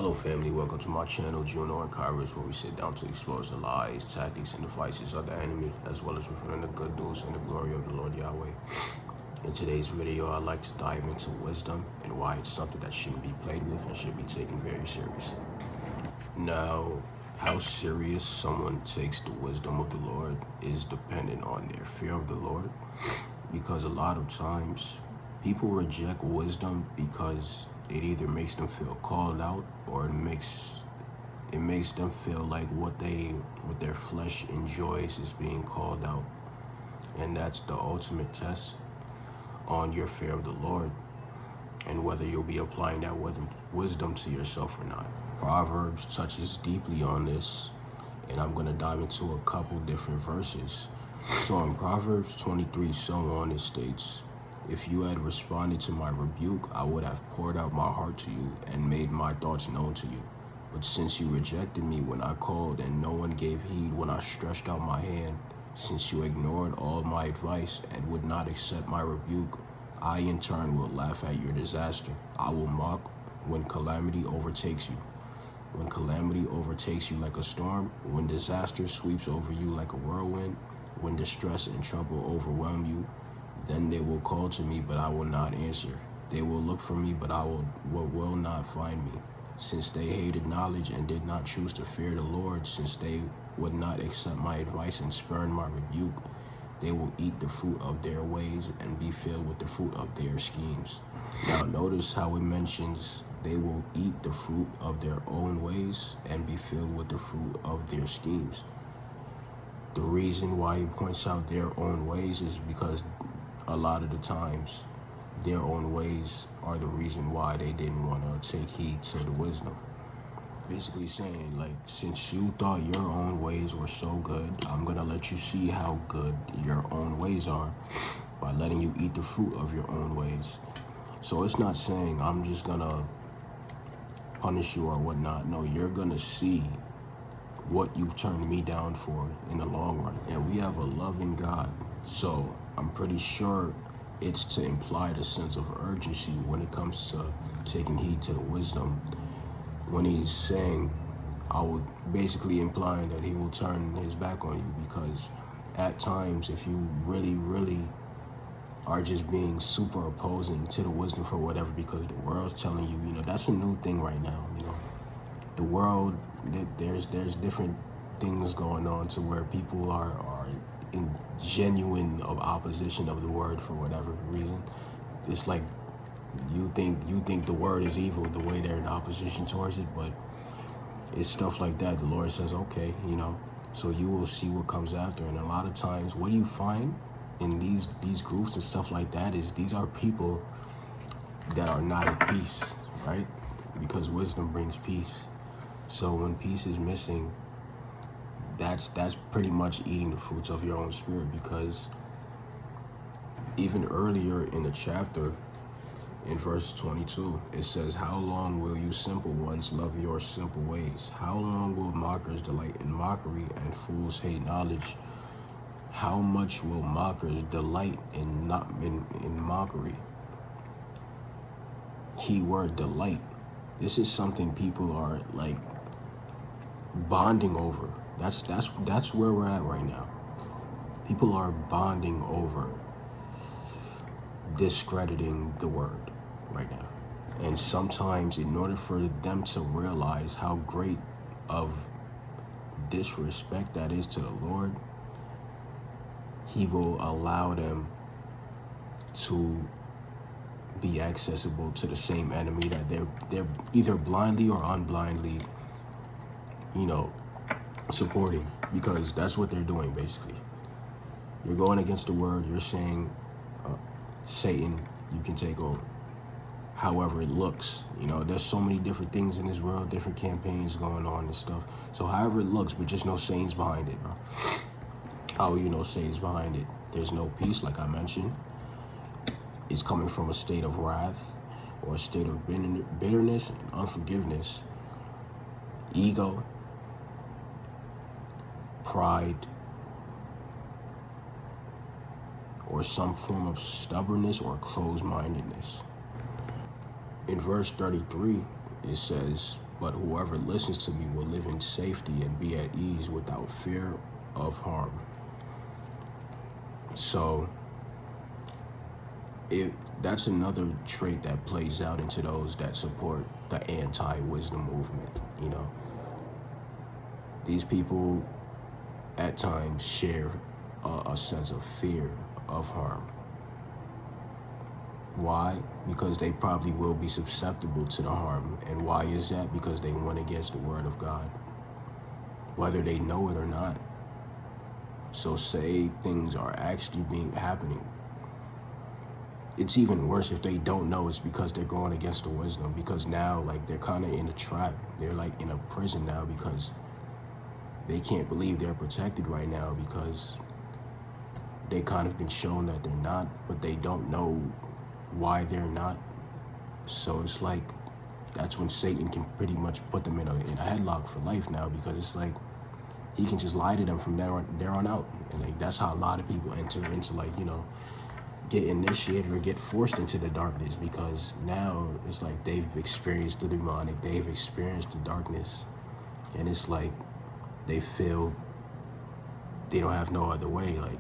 Hello family, welcome to my channel, Juno and Kairos, where we sit down to expose the lies, tactics, and devices of the enemy, as well as revealing the good news and the glory of the Lord Yahweh. In today's video, I'd like to dive into wisdom and why it's something that shouldn't be played with and should be taken very seriously. Now, how serious someone takes the wisdom of the Lord is dependent on their fear of the Lord, because a lot of times people reject wisdom because it either makes them feel called out or it makes them feel like what their flesh enjoys is being called out. And that's the ultimate test on your fear of the Lord and whether you'll be applying that wisdom to yourself or not. Proverbs touches deeply on this, and I'm going to dive into a couple different verses. So in Proverbs 23, so on, it states, "If you had responded to my rebuke, I would have poured out my heart to you and made my thoughts known to you. But since you rejected me when I called and no one gave heed when I stretched out my hand, since you ignored all my advice and would not accept my rebuke, I in turn will laugh at your disaster. I will mock when calamity overtakes you. When calamity overtakes you like a storm, when disaster sweeps over you like a whirlwind, when distress and trouble overwhelm you, then they will call to me, but I will not answer. They will look for me, but will not find me. Since they hated knowledge and did not choose to fear the Lord, since they would not accept my advice and spurn my rebuke, they will eat the fruit of their ways and be filled with the fruit of their schemes." Now notice how it mentions they will eat the fruit of their own ways and be filled with the fruit of their schemes. The reason why he points out their own ways is because a lot of the times their own ways are the reason why they didn't want to take heed to the wisdom. Basically saying, like, since you thought your own ways were so good, I'm gonna let you see how good your own ways are by letting you eat the fruit of your own ways. So it's not saying I'm just gonna punish you or whatnot. No, you're gonna see what you've turned me down for in the long run. And we have a loving God, so I'm pretty sure it's to imply the sense of urgency when it comes to taking heed to the wisdom. When he's saying, I would basically implying that he will turn his back on you, because at times if you really are just being super opposing to the wisdom for whatever, because the world's telling you, that's a new thing right now, the world, there's different things going on to where people are in genuine opposition of the word for whatever reason. It's like you think the word is evil the way they're in opposition towards it, but it's stuff like that. The Lord says, okay, so you will see what comes after. And a lot of times what you find in these groups and stuff like that is these are people that are not at peace, right? Because wisdom brings peace. So when peace is missing, that's pretty much eating the fruits of your own spirit. Because even earlier in the chapter, in verse 22, it says, "How long will you simple ones love your simple ways? How long will mockers delight in mockery and fools hate knowledge? How much will mockers delight in mockery?" Keyword delight. This is something people are like bonding over. That's where we're at right now. People are bonding over discrediting the word right now. And sometimes in order for them to realize how great of disrespect that is to the Lord, he will allow them to be accessible to the same enemy that they're either blindly or unblindly supporting, because that's what they're doing. Basically, you're going against the word. You're saying Satan, you can take over. However it looks, there's so many different things in this world, different campaigns going on and stuff. So however it looks, but just know Satan's behind it, bro. How you know Satan's behind it? There's no peace, like I mentioned. It's coming from a state of wrath or a state of bitterness and unforgiveness, ego, pride, or some form of stubbornness or closed-mindedness. In verse 33, it says, but whoever listens to me will live in safety and be at ease without fear of harm. So that's another trait that plays out into those that support the anti-wisdom movement. You know, these people at times share a sense of fear of harm. Why? Because they probably will be susceptible to the harm. And why is that? Because they went against the word of God, whether they know it or not. So say things are actually happening. It's even worse if they don't know it's because they're going against the wisdom, because now like they're kind of in a trap. They're like in a prison now because they can't believe they're protected right now because they kind of been shown that they're not, but they don't know why they're not. So it's like that's when Satan can pretty much put them in a headlock for life now, because it's like he can just lie to them from there on out. And like that's how a lot of people enter into, like, you know, get initiated or get forced into the darkness, because now it's like they've experienced the demonic, they've experienced the darkness, and it's like they feel they don't have no other way. Like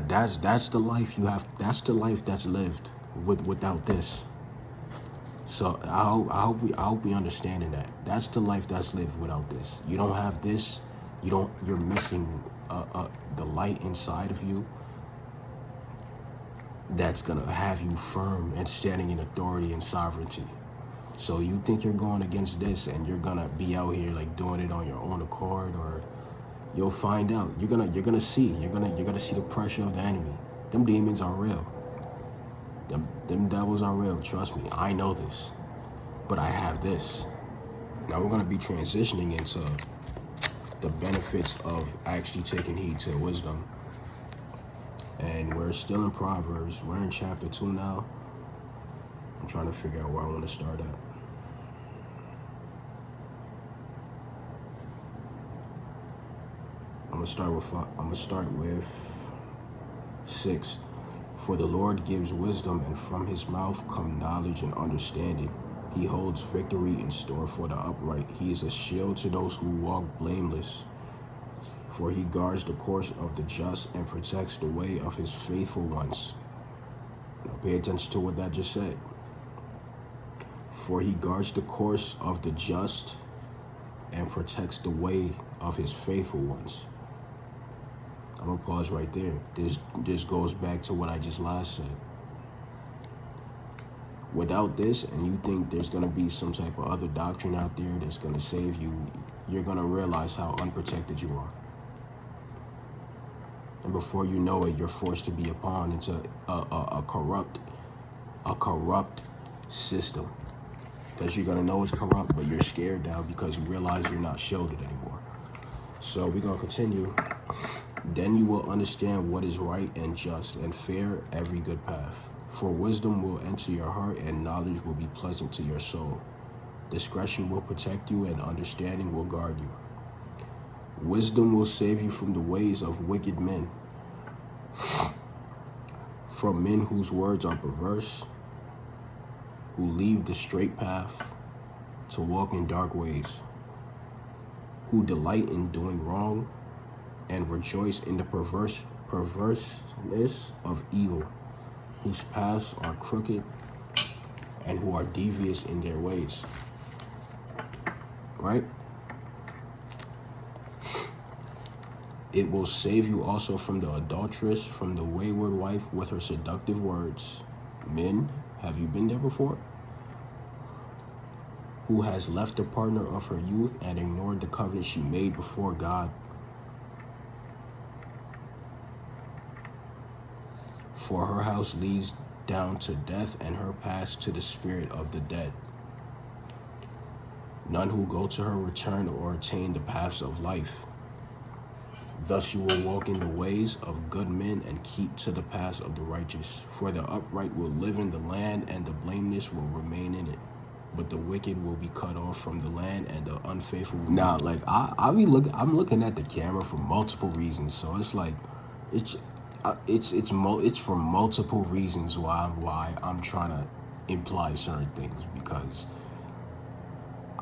that's the life you have. That's the life that's lived without this. So I hope we understanding that. That's the life that's lived without this. You don't have this. You're missing the light inside of you that's gonna have you firm and standing in authority and sovereignty. So you think you're going against this and you're gonna be out here like doing it on your own accord, or you'll find out. You're gonna see the pressure of the enemy. Them demons are real. Them devils are real. Trust me, I know this. But I have this. Now we're gonna be transitioning into the benefits of actually taking heed to wisdom. And we're still in Proverbs. We're in chapter 2 now. I'm trying to figure out where I want to start at. I'm gonna start with 6. For the Lord gives wisdom, and from his mouth come knowledge and understanding. He holds victory in store for the upright. He is a shield to those who walk blameless. For he guards the course of the just and protects the way of his faithful ones. Now pay attention to what that just said. For he guards the course of the just and protects the way of his faithful ones. I'm gonna pause right there. This goes back to what I just last said. Without this, and you think there's gonna be some type of other doctrine out there that's gonna save you, you're gonna realize how unprotected you are. And before you know it, you're forced to be a pawn into a corrupt system. Because you're gonna know it's corrupt, but you're scared now because you realize you're not shielded anymore. So we're gonna continue. Then you will understand what is right and just, and fair every good path. For wisdom will enter your heart, and knowledge will be pleasant to your soul. Discretion will protect you, and understanding will guard you. Wisdom will save you from the ways of wicked men, from men whose words are perverse, who leave the straight path to walk in dark ways, who delight in doing wrong and rejoice in the perverseness of evil, whose paths are crooked and who are devious in their ways. Right? It will save you also from the adulteress, from the wayward wife with her seductive words. Men, have you been there before? Who has left the partner of her youth and ignored the covenant she made before God. For her house leads down to death, and her paths to the spirit of the dead. None who go to her return or attain the paths of life. Thus you will walk in the ways of good men and keep to the paths of the righteous. For the upright will live in the land, and the blameless will remain in it. But the wicked will be cut off from the land, and the unfaithful will... Now, like, I'm looking at the camera for multiple reasons. So it's like, it's for multiple reasons why I'm trying to imply certain things, because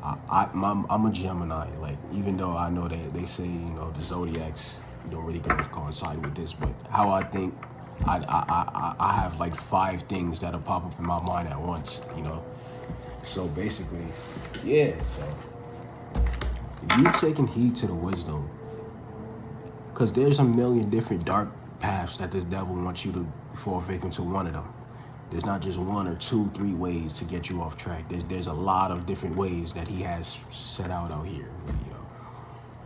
I'm a Gemini. Like, even though I know that they say, the zodiacs don't really coincide with this, but how I think, I have like 5 things that'll pop up in my mind at once, So basically, yeah. So you taking heed to the wisdom, because there's a million different dark paths that this devil wants you to fall victim to one of them. There's not just 1 or 2, 3 ways to get you off track. There's a lot of different ways that he has set out here.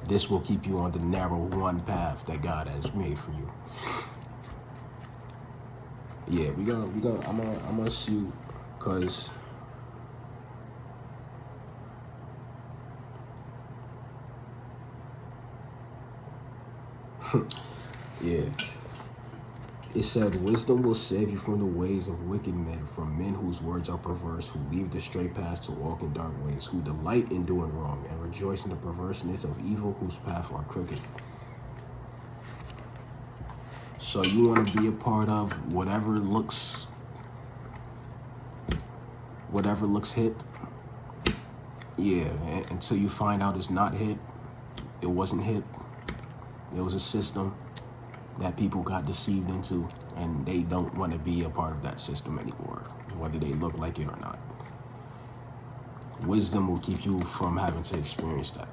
This will keep you on the narrow one path that God has made for you. Yeah, I'm gonna shoot, cause yeah. It said, wisdom will save you from the ways of wicked men, from men whose words are perverse, who leave the straight paths to walk in dark ways, who delight in doing wrong, and rejoice in the perverseness of evil, whose paths are crooked. So you want to be a part of whatever looks hip? Yeah, until you find out it's not hip. It wasn't hip. It was a system that people got deceived into, and they don't want to be a part of that system anymore, whether they look like it or not. Wisdom will keep you from having to experience that.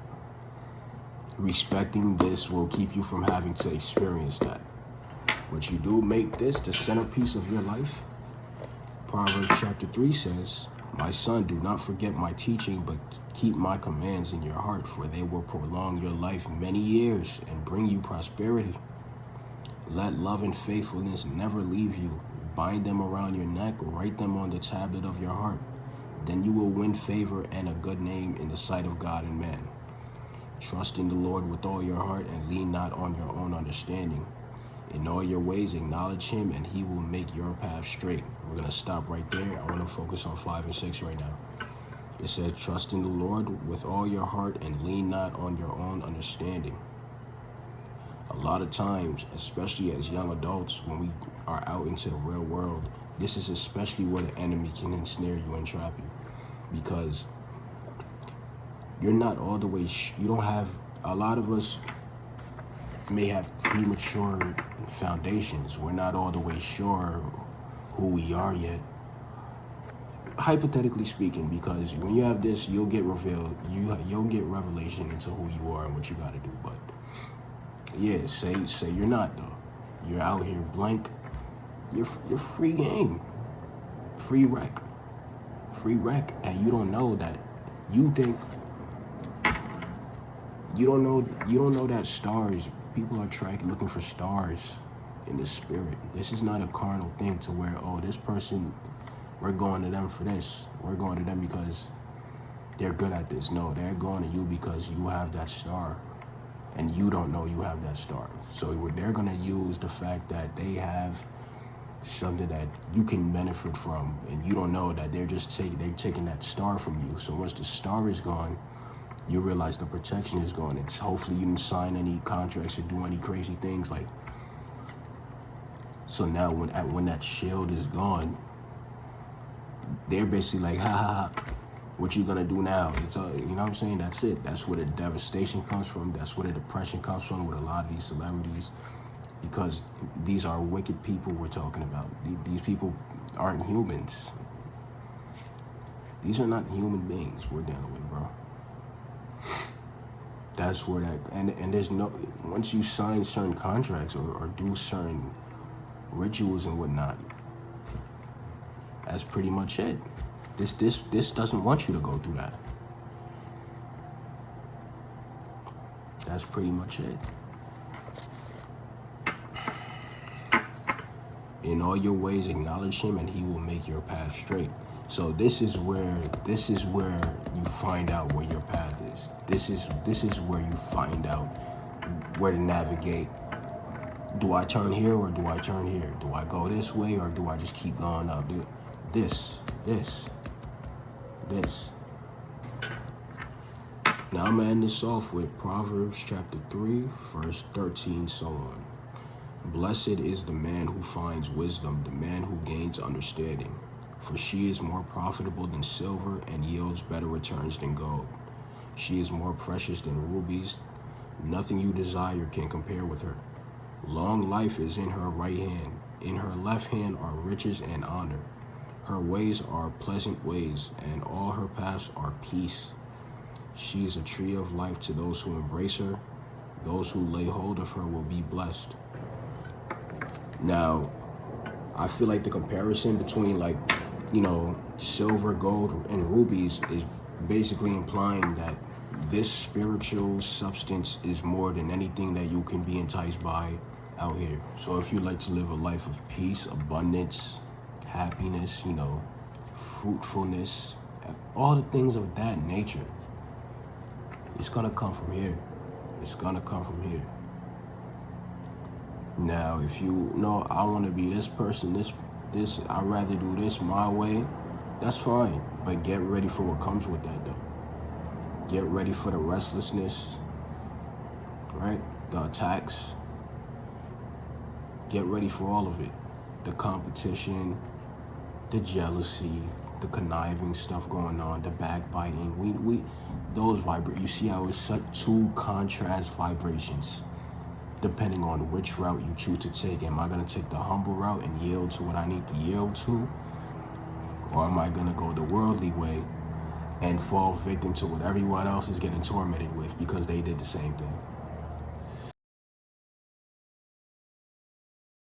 Respecting this will keep you from having to experience that. But you do make this the centerpiece of your life. Proverbs chapter 3 says, my son, do not forget my teaching, but keep my commands in your heart, for they will prolong your life many years and bring you prosperity. Let love and faithfulness never leave you. Bind them around your neck, write them on the tablet of your heart. Then you will win favor and a good name in the sight of God and man. Trust in the Lord with all your heart and lean not on your own understanding. In all your ways acknowledge him, and he will make your path straight. We're going to stop right there. I want to focus on 5 and 6 right now. It says, trust in the Lord with all your heart and lean not on your own understanding. A lot of times, especially as young adults, when we are out into the real world, this is especially where the enemy can ensnare you and trap you. Because you're not all the way, you don't have, a lot of us may have premature foundations. We're not all the way sure who we are yet. Hypothetically speaking, because when you have this, you'll get revealed, you'll get revelation into who you are and what you got to do. But yeah, say you're not though. You're out here blank. You're free game, free wreck, and you don't know that. You think you don't know that stars. People are looking for stars in the spirit. This is not a carnal thing to where, oh, this person, we're going to them for this. We're going to them because they're good at this. No, they're going to you because you have that star. And you don't know you have that star. So they're going to use the fact that they have something that you can benefit from, and you don't know that they're taking that star from you. So once the star is gone, you realize the protection is gone. It's hopefully you didn't sign any contracts or do any crazy things like. So now when that shield is gone, they're basically like, ha ha ha. What you gonna do now? It's you know what I'm saying? That's it. That's where the devastation comes from. That's where the depression comes from with a lot of these celebrities, because these are wicked people we're talking about. These people aren't humans. These are not human beings we're dealing with, bro. That's where that, and there's no, once you sign certain contracts or do certain rituals and whatnot, that's pretty much it. This doesn't want you to go through that. That's pretty much it. In all your ways acknowledge him, and he will make your path straight. So this is where you find out where your path is. This is where you find out where to navigate. Do I turn here or do I turn here? Do I go this way or do I just keep going up? This. Now I'm gonna end this off with Proverbs chapter 3, verse 13, so on. Blessed is the man who finds wisdom, the man who gains understanding. For she is more profitable than silver and yields better returns than gold. She is more precious than rubies. Nothing you desire can compare with her. Long life is in her right hand. In her left hand are riches and honor. Her ways are pleasant ways, and all her paths are peace. She is a tree of life to those who embrace her. Those who lay hold of her will be blessed. Now, I feel like the comparison between, like, silver, gold, and rubies is basically implying that this spiritual substance is more than anything that you can be enticed by out here. So if you like to live a life of peace, abundance, happiness, fruitfulness, all the things of that nature, it's gonna come from here. It's gonna come from here. Now, if you know, I want to be this person, this, I'd rather do this my way, that's fine. But get ready for what comes with that, though. Get ready for the restlessness, right? The attacks. Get ready for all of it. The competition, the jealousy, the conniving stuff going on, the backbiting. Those vibrate. You see how it's such two contrast vibrations. Depending on which route you choose to take. Am I going to take the humble route and yield to what I need to yield to? Or am I going to go the worldly way and fall victim to what everyone else is getting tormented with because they did the same thing?